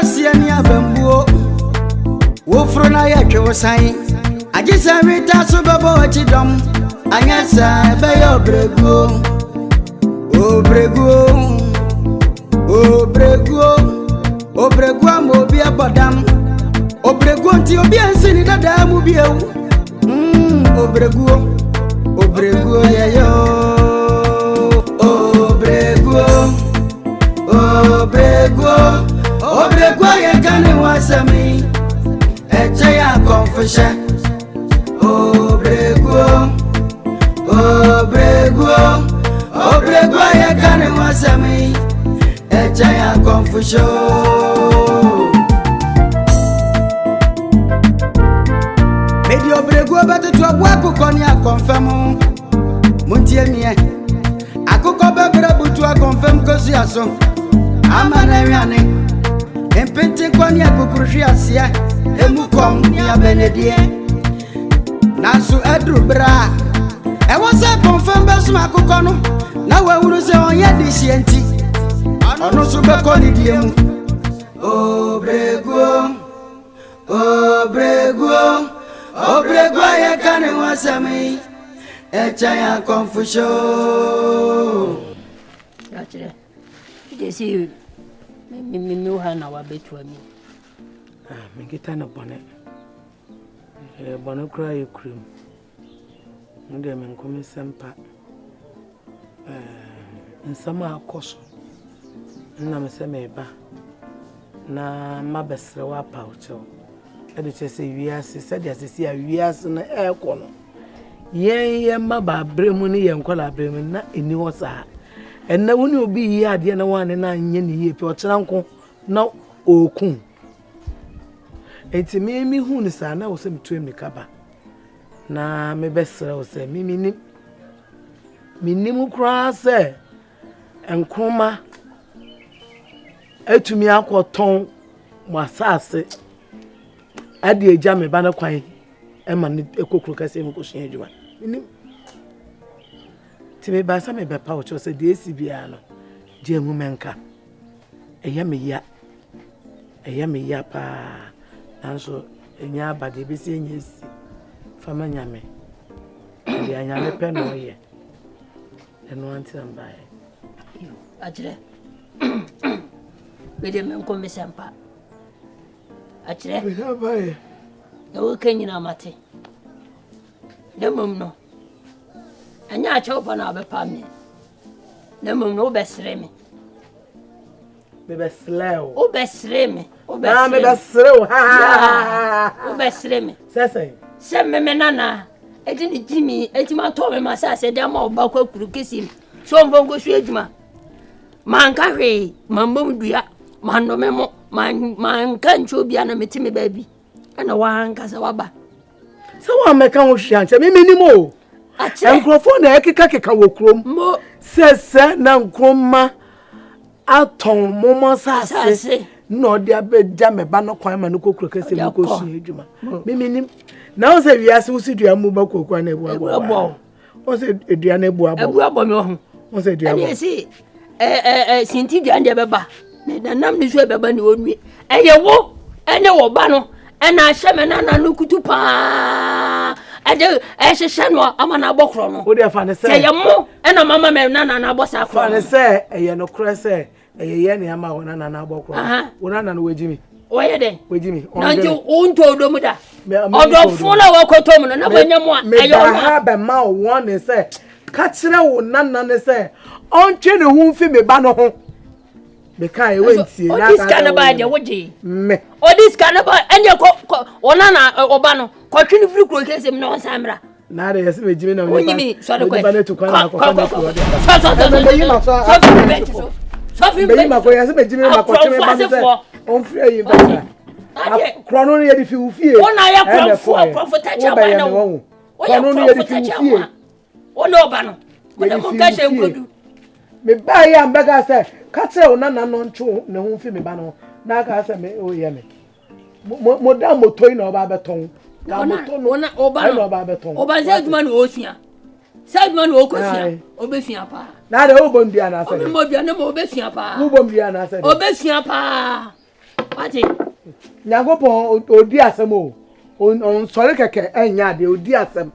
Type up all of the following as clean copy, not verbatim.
asia ni abambuo wo fro na ye twe wosan agisa rita so babo chidom anyasa be yo OBER3GUO OBER3GUO mo bi abodam OBER3GUO nti obi ansini dada mu biewu OBER3GUO yo OBER3GUO ye kani wasami eche ya confession OBER3GUO ye kani wasami eche ya confession Medi OBER3GUO beto to abwa kuko ni akonfirm muntie mie akoko bebere butu akonfirm kosu aso amana wiane empente kwani akukuruhwi asia emukom ni abenedie nasu edru bra e wose confirm besu akoko no na wawuru se onye disienti ono so be koni die mu OBER3GUO ye kane wasami echa ya confusion Akyere desi me uhana wa betu ami me kita na bone bone kura ye krum nde me nkomi sempa nsama akoso na me se me ba na mabesre wa paucho ede chese wiase sede asisi a wiase na ekono yen maba bremu ni yen kola bremu na eni ho sa enna woni obi yi ade na wane na anye ni yie pe ochira nko na okun enti mi hu ni sa na wo se mtu emi kaba na me besre wo se mi nim kura se enkroma etumi akoton mo asase ade eja me ba na kwan ema ni ekokuru kase mu kosun adwuma nim ti me ba sa me be pa wo cho se de esi bia no je mu menka eya me ya pa nanso enya abade be si enya esi fama nyame ya nyame pe no ye eno anti ambaye Akyere bede men ko mesempa Akyere we have bae na wo kanyina mate demom no anya acho pa na bepa me demom no besre me beslew besre me na me besrew ha besre me sese se me nana eti ni jimi eti ma to me masase dem oba kwa kuru kesim so mbongo su eduma manka hwe mambom dua manome mo manka ncho bia na metime baabi ana wanka se waba se wa meka ho hwia nche me ni mo enkrofo na ekeka wokrom sese na nkroma aton momo sase no de abeja me ba no kwan ma no kokuro kase mu kosu eduma me ni na o se wiase wo sidua mu ba kokwa na ebu abo o se edua na ebu abo me ho o se edua abo si sinti dia nde beba na nam ni so beba ni onue eye wo ene wo ba no ena ahye me na no kutu pa ade ehye no ama na abokro no o de fa ne se eye mo ena mama me na abosa kro fa ne se eye no kro se eye ye ne ama wona na abokro wona na no wejimi oye de wejimi na nti unto do mu da odo fun na wakoto mu na banyam a ayo ha be ma won ne se ka kire wo nana ne se ontwe ne hu mfi me ba no ho me kai we ntie na this kind ba je woje me this kind ba enye ko ona na oba no ko twini firi kro kese me no samra na de yesi mejimi na me onyimi so de ko ba ne to kwa na ko na ko so be ma ko yesi mejimi ma ko twini ba ne on free yi ba krono ne ye di fi ufie ona ya krofo tacha ba na wo krono ne ye di fi ufie ona oba no ona mo ka she nkodu me ba ya mbega se ka tire ona na no ncho ne ho fi me ba no na ka se me o ye me mo da moto ina oba beton da moto no ona oba no oba beton oba se aduma no osua se aduma no okosua obesua pa na de obom bia na se mo bia na mo obesua pa obom bia na se obesua pa Wati. Nyankopon odi asem o. On sori keke enya de odi asem.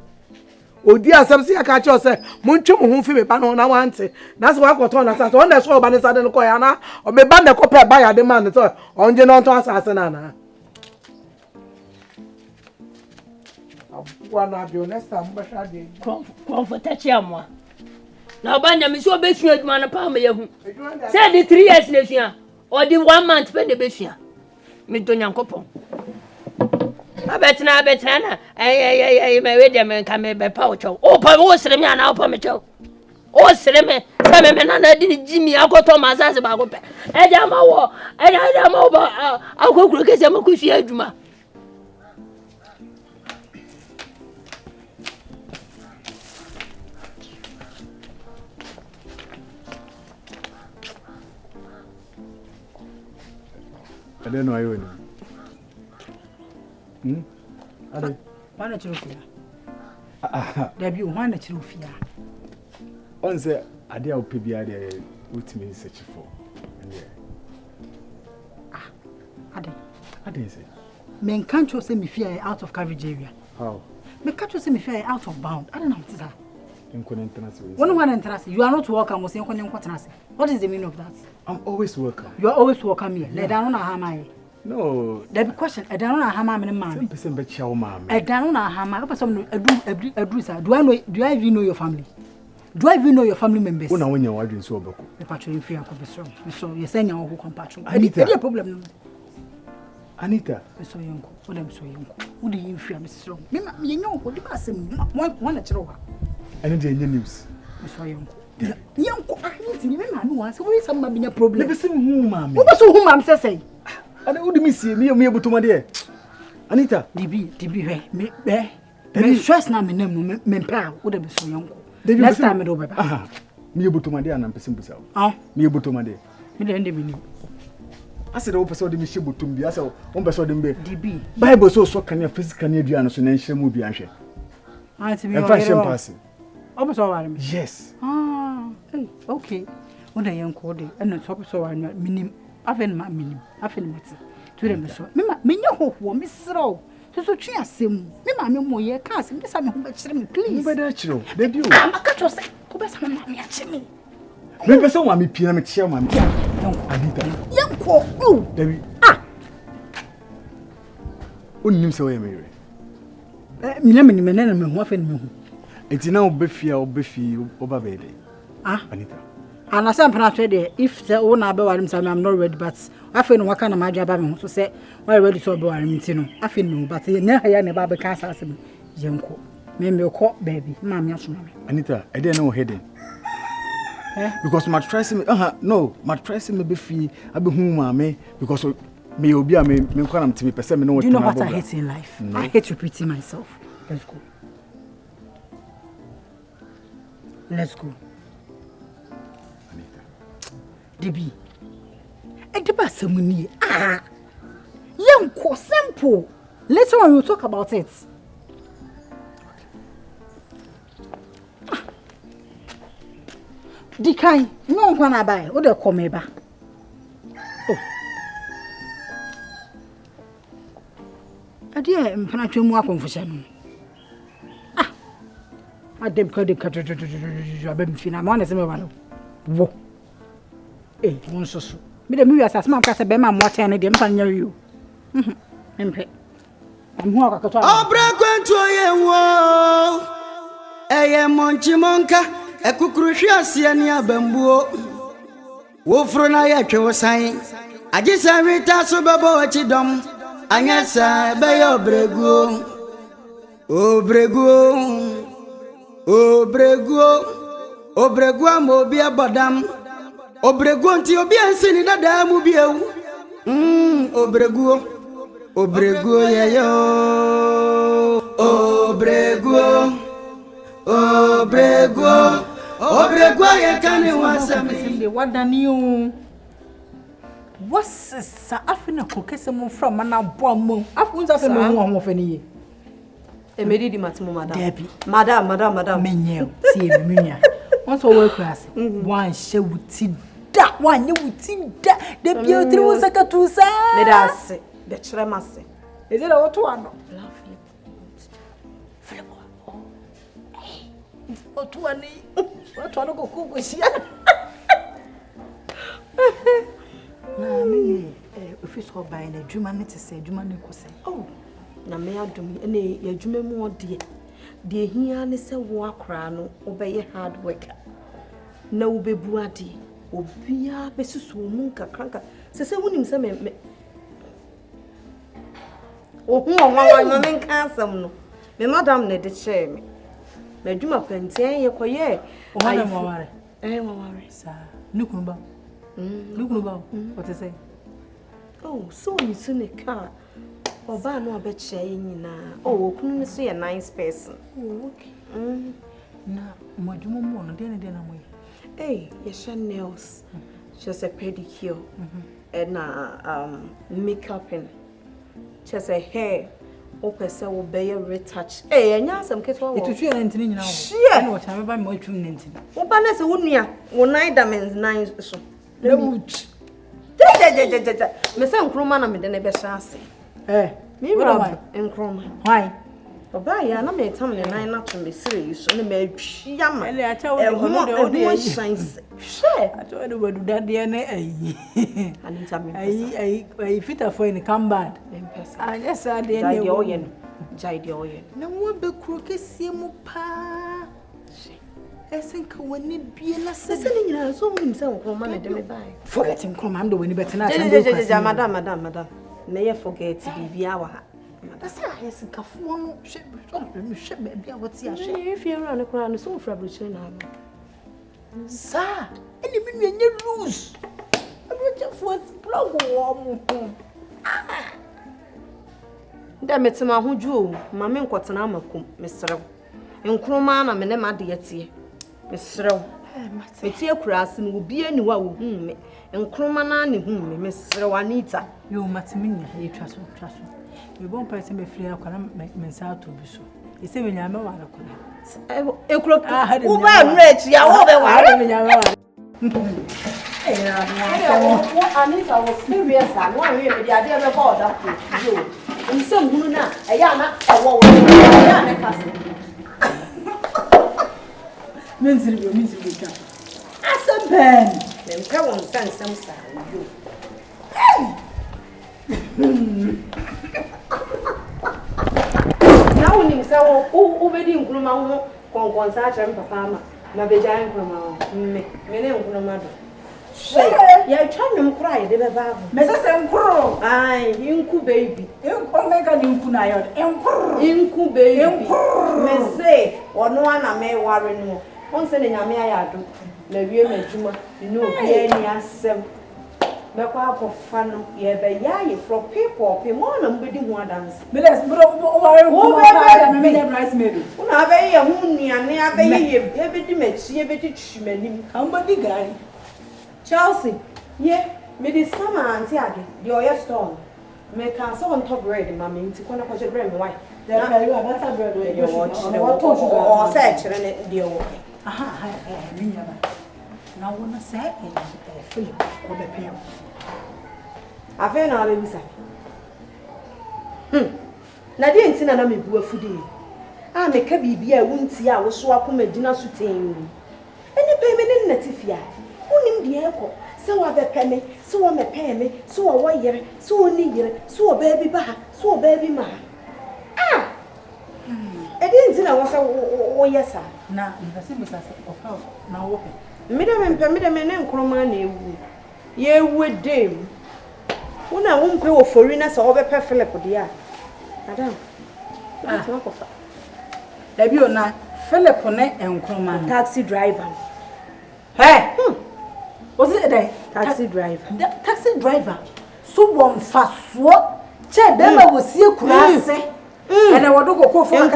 Odi asem si aka cho se montwe mo ho fi me ba no na wante. Na se wa koto na sa so on the so ba ne sa de ko ya na o me ba ne ko pe ba ya de man so onje no to asase na na. Wana bi honesta mbasha de. Comfortable amwa. Na obanya mi so be sua adwuma na pa ma yehu. Say the 3 years na sua or the 1 month pe na be sua. Me to Nyankopon. Abetina na me we de me ka me be pa o cho. O pa wo sere me ana o pa me cho. O sere me se me na na di ni jimi akoto ma asase ba ko pe. E ja ma wo ba akokuru kese ma ku sua adwuma. I don't know you. Ade. Wana chirofia. Debi wana chirofia. On say ade a opebia de ultimate search for. Ade say. Men can't you say me fear out of coverage area? How? Me can't you say me fear out of bound? I don't know what is that. One interest. You are not welcome. What is the meaning of that? I'm always welcome. You are always welcome here. Let down on hammer. No. The question. I don't know hammer man. 10% bet your mom. I don't know hammer. Do I even know your family? Do I even know your family members? When you're wondering so about the patron free and strong. So you're saying you're who compassion. Anita. Any problem? Anita. So young. What am so young? Who do you fear me strong? You know what you ask him. One natural. And the news. So young. Young, I need to remember no one. So where is some be a problem? Never seen who, mammy. What was whom I'm saying? I don't miss me able to my dear. Anita. DB, me stress na me name me pa wo de be so young. Next time do baba. Aha. Me able to my dear and person busa. Ah. Me able to my dear. Me de ndem ni. I said o person de me shibutum bi. I said o person de me. DB. Bible so can you physical na aduan so na nhye mu bi anhwe. Auntie me. And fashion pass. Obo so ware me. Yes. Ah, okay. Wo de yanko de and so obo so ware minim. Afen ma minim. Afen mati. To dem so. Me nya hoho me sraw. So twi asem. Me ma me moye ka asem. Be sa me ho be kire me please. Me be da kire. Baby o. Aka to say ko be sa me ma me ache me. Me be so wa me pia me kire ma me. Anita. Yanko. Oh. Baby. Ah. Unnim se wo ye me re. Me na me ho afen me ho. Enti na obefi obabede. Ah. Anita. And I said, if the owner be worried, I'm not ready, but I feel what kind of my job I'm so say, why ready to be worried, I feel no, but you never be cast as him, Yanko. Maybe call baby, mammy. Anita, I didn't know heading. Because my tracing, no, my tracing may be free, I be whom mammy, because me will be a me come to be person. You know what I hate in life? No. I hate repeating myself. Let's go. Let's go. DB. Ediba semuni. Ah. Yanko simple. Later on we'll talk about it. Dikai, no one na buy. O de come ba. Oh. Ade mpana twemu akonfusha no. Ah. Adem ka de ka abem fina ma na se me ba no. Wo. Eh, won so. Me de me wi asase ma ka se be ma mo chen ne de mpa nya wi o. Mpe. Am hu akato. Obrakwantu oyewo. Eye monchi monka, ekukuru hwiase ne abambuo. Wo fro na ye twe san. Agisa rita so bebo wachi dom. Anyasa be yo OBER3GUO. OBER3GUO mo bi abadam. OBER3GUO nti obi ansini dada mu biewu. OBER3GUO yeyo. OBER3GUO ye kani wasami. What done you? What's sa afina kokese mo from na bo mo. Afunza fe mo ho fe ni ye. Bediide matimo madam. Debbie. Madam. Menye, see me. Once we class. One she wuti da one you would see that the beauty was like a two side. Let us say the tremase. Is it all to one? Lovely. Oh, to one. What one go cook with you? Na me if you saw buying a German to say German ko say. Oh, na me adum ene ye dwuma mu ode. De hia ne se wo akra no obeye hard worker. Na wo bebu ade. Obia besusu mu kakranka. Se wonim se me ohu onwa ma men kansam no. Me madam ne de che me. Me dwuma pantien ye koye. O madam waware. Waware. Sa nukunu ba. Nukunu ba. What is say? Oh, so you soon a car. Oba no abeche nyina. Oh, okunu so ye nice person. Oh, okay. Na modwuma mo no de na mo. Hey, yes, nails. Just a pedicure. And makeup and just a hair. Open say will be a retouch. Hey, and ya some ketwa. It was you and Anthony now. Share what I buy more tune Anthony. Open as a woonia. One night diamonds nine so. The wood. Me say nkroma na me de na be chance. Me rob nkroma. Why? Oba ya na me tam ne nine na to me sire so na me atwa ma. Ele acha wo de chance. Share. I told you what that there na Anita me. I fit for in come bad. I just said there na oyen. Jai de oyen. Na wo be kuro kesie mu pa. Esenka woni bie na se ni nyina so woni se nkroma na de me bai. Forget him come am do woni better na madam. Me ye forget bibia wa ha. That's how yes kafo no hwe bia woti ahwe. If you run akra no so fra broche na aba. Sa, eni mi nwenye lose. Abroche fo blog wo mu. Da metima hoju o, ma me nkotena amakum, mesrew. Nkroma na me ne ma de yetie. Mesrew. Metie kura ase no obi ani wa wo hu me. Nkroma na ne hu me, mesrew Anita. Yo matiminya ye twaso. Me bon person me free akwa na me nsa to bi so. Ise me nyame ware ko. Ekuro. Wo ba nrechi ya wo be ware me nyame ware. Anita was serious and one way me dia dey be call that yo. Nsem hunu na eya na ewo wo. Ya na kase. Minziri ka. Asa ben. Me mpe won nsem sa yo. Na woni mse wo bedi nkruma ho konkonsa a chere papa ama na beja nkruma me ne nkruma do. Ya twanum kra ye de be ba. Me se nkro. Ai, inku baby. Nkro me ka inku na yo. Inku baby. Me say ono ana me ware no. On se ne nyame ayado. Na wie madwuma, ni obi ani asem. Me kwa akofa no ye be yaye from people pe mo na mbedi hu adanse. Me les bro ware hu me me rice made. Una be ye hu nuane abe ye bedi machi ye bedi twumanim. Ambodi gari. Chelsea, yeah, me this summer auntie age, the oil stone. Me can so on top bread, mammy, to corner for bread, my wife. There are better bread you watch. Or search and the old. Aha, me. Now, when I say, Philip, or the pair. I feel now, baby. Nadine Tina na me bua fudi. Ah, me ka bibia wunti a wo so akoma dina so ten. Eni pe me ne natifia. Unim de eko se wa bepe me se wo mepe me se wo yere se wo ni yere se wo baby ba se wo baby ma edi nti na wo se wo yesa na mbase mbase ofa na wo pe me de me ne nkroma na ewu ye ewu dem una wo mpe wo fori na se wo bepe Philip de a madam ti ko fa da bi ona Philip ne nkroma taxi driver hey was it a taxi driver? Taxi driver. So one fast what? Che bema wo sie kurase. And I would go for a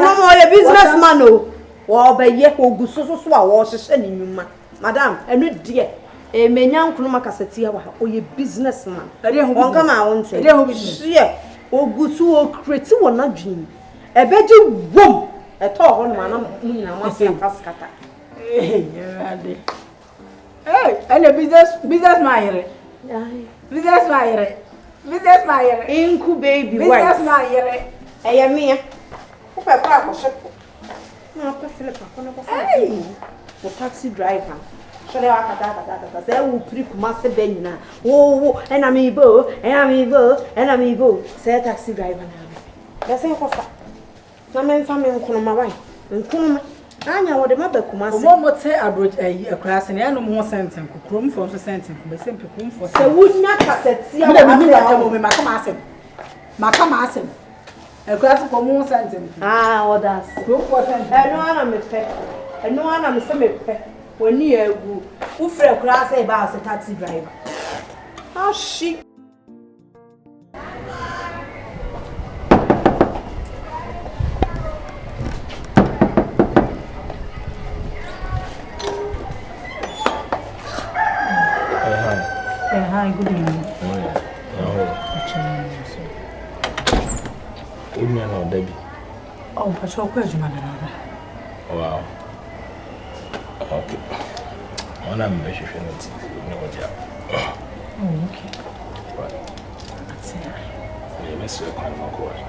businessman. Oh, or by ye who go so a wash any man. Madam, and no dear. A menyan kruma cassetia or ye businessman. I didn't want come out. I didn't wish. Yeah, or good to create one not dream. A better womb at all, man. I'm going to say, Cascata. Hey, And a business my business my Inku baby business my Mia. Who no, Philip, hey, the taxi driver. So they are they will prick Master Benina. Oh, and I'm able, say taxi driver now. That's a coffee. Some men family on my wife. And come, I know what the mother comes. One would say I brought a class and I no more sentence. Room for the sentence, but simply room for. So would not have said, see, Macamasim. A class for more sentence. Ah, or that's group was and no one I'm a pet. And no one I'm a semi pet. When near who for a class about a taxi driver. How she hi, good evening. Debbie. Oh, but your question, Wow. Okay. One I'm very sure oh, okay. Right. That's it. Yeah, miss your kind of course.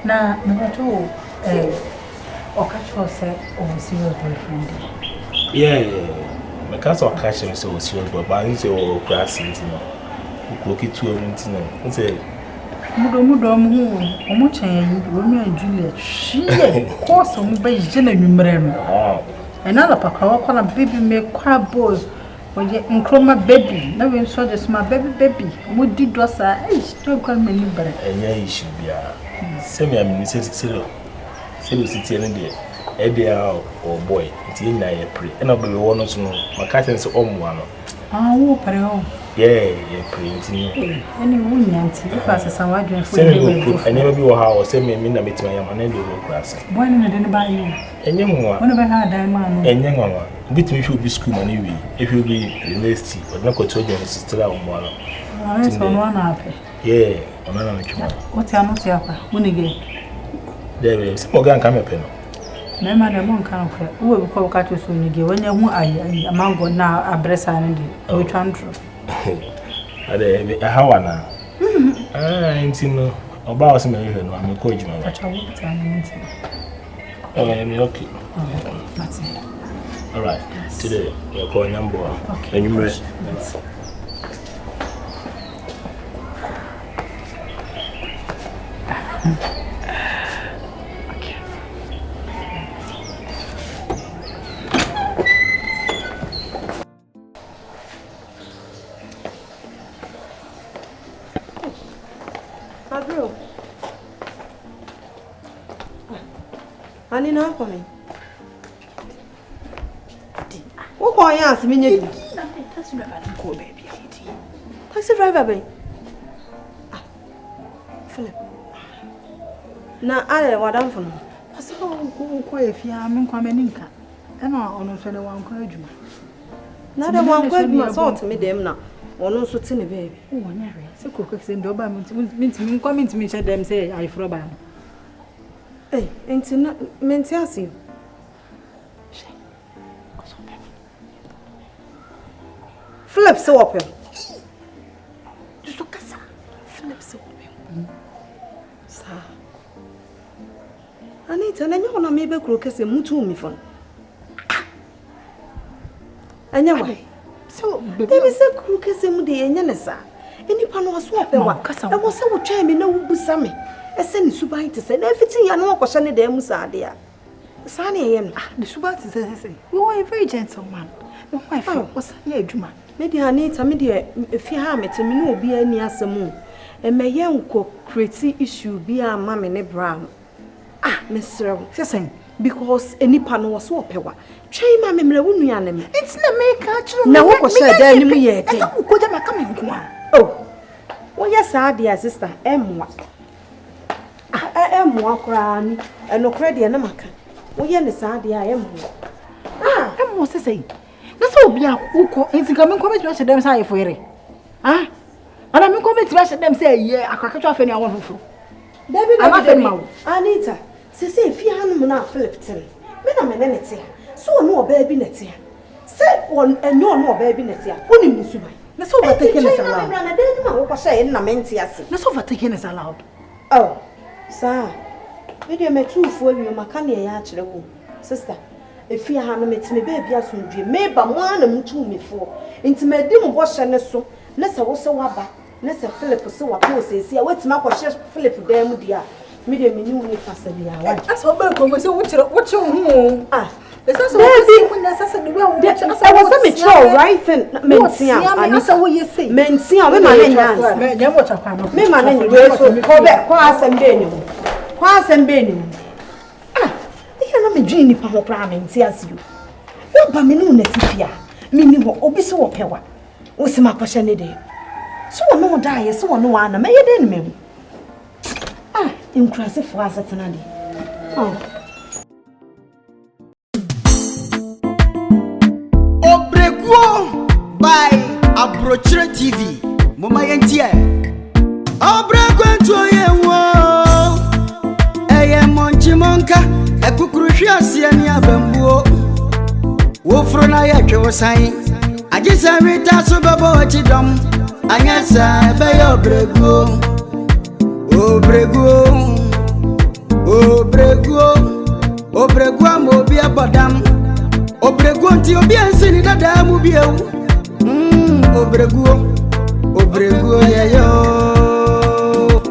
Now, number 2, or catch yourself or serious boyfriend. Yeah. My cousin catch him so serious, but I didn't say all class into look it to a minute. Say, Mudo, Romeo and Juliet. She, of course, on base genuine. Another pack, call a baby make crab boy. When you incroma baby, never saw this my baby. What did was I don't call me better. And yeah, you should be a semi City and there. Or boy, it's in I pray. And I'll be one or two. My cat's on one. Oh, Pareo. Yeah, printing. Any woman, auntie, if I say someone doing for I never be how send me a minute my class. Why didn't buy you? And young one, whenever I had diamond. and young one, between should be school money. If you be university, but not to your sister on one. That's on one happy. Yeah, on another. What are not here? When again? There is some organ come up. No matter one can't who will call cattle soon again when you want a mango now a breast and we try. How now? I ain't know about some I'm a coach. Okay. That's it. All right. Today, you're calling number one. Okay. And you may. Anita, coming. What are you asking me? Taxi driver, go baby. Taxi driver, baby. Philip. Now, I what I'm from. I said, go quiet if you are coming. And I don't know one courage. Now, the one word my sort me them now. Or no so tiny baby. Oh, Mary, so cook and do by me coming to me, said them say, I frob. Hey, ain't not meant to ask you. Philip so up here. Just look at Philip so up here. Sir. Anita, and you want to maybe croquet a mutu me phone. And you so, there is a croquet mudi and yanessa. Any pan was swap and what? I was so trying me no busami. I send Subai to send everything I know was any damn sadia. Sunny, the Subat is you are a very gentle man. No, my friend was here, Juma. Maybe Anita, if you have it, me no be any as a moon. And my young cook create issue be a mammy ne brown. Mr. Saying, because any pan was swap. Try my memory, wouldn't you? It's not make catch no what was said enemy yet. Oh, well, yes, our dear sister, M1. I am one cranny and no credit and a maca. We understand the I am. I must say, that's all be a who is coming comment to them say for it. And I'm coming to them say, yeah, I can't off any one for. David, I'm Anita, say, if you have not Philip, Madam, and so no baby net here. Say one and no baby Nessia. Only Miss Subai. Let's overtake us allowed. I didn't know what say in Namentias. Let's overtake us allowed. Oh, sir. Video me two for you, Macania actually. Sister, if you have met me, baby, as soon as you may but one and two me for. Into my dim wash and so. Nessa was so wabba. Nessa Philip was so a says, I went to my possess Philip there, dear. Medium knew me faster. That's what Berko was what your home. Ah. It's also when necessary. I was a mature, right? And Mensia, I saw what you say. Mensia, me man, call back Quas and Benny. Quas and Benny. Ah, you cannot be dreaming for cramming, says you. What Baminu Netifia, meaning what Obiso Pewa was my question a day. So no die, so no one, may you then me. Ah, impressive for us at an oh. OBER3GUO by OBER3GUO TV. Mama yentie. OBER3GUO nto yewo. Eye monchimonka, ekukruhwe asiani abambuo. Wo fro na yetwe wosan. Agisa rita so babo ochidom. Anyasa be OBER3GUO. OBER3GUO. OBER3GUO. OBER3GUO mo bi abodam. OBER3GUO nti obi ansini dada mu bieu. OBER3GUO. OBER3GUO yayo.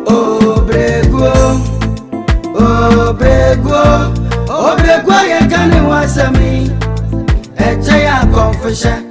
OBER3GUO. OBER3GUO. OBER3GUO ye kani wasami. Eche ya confession.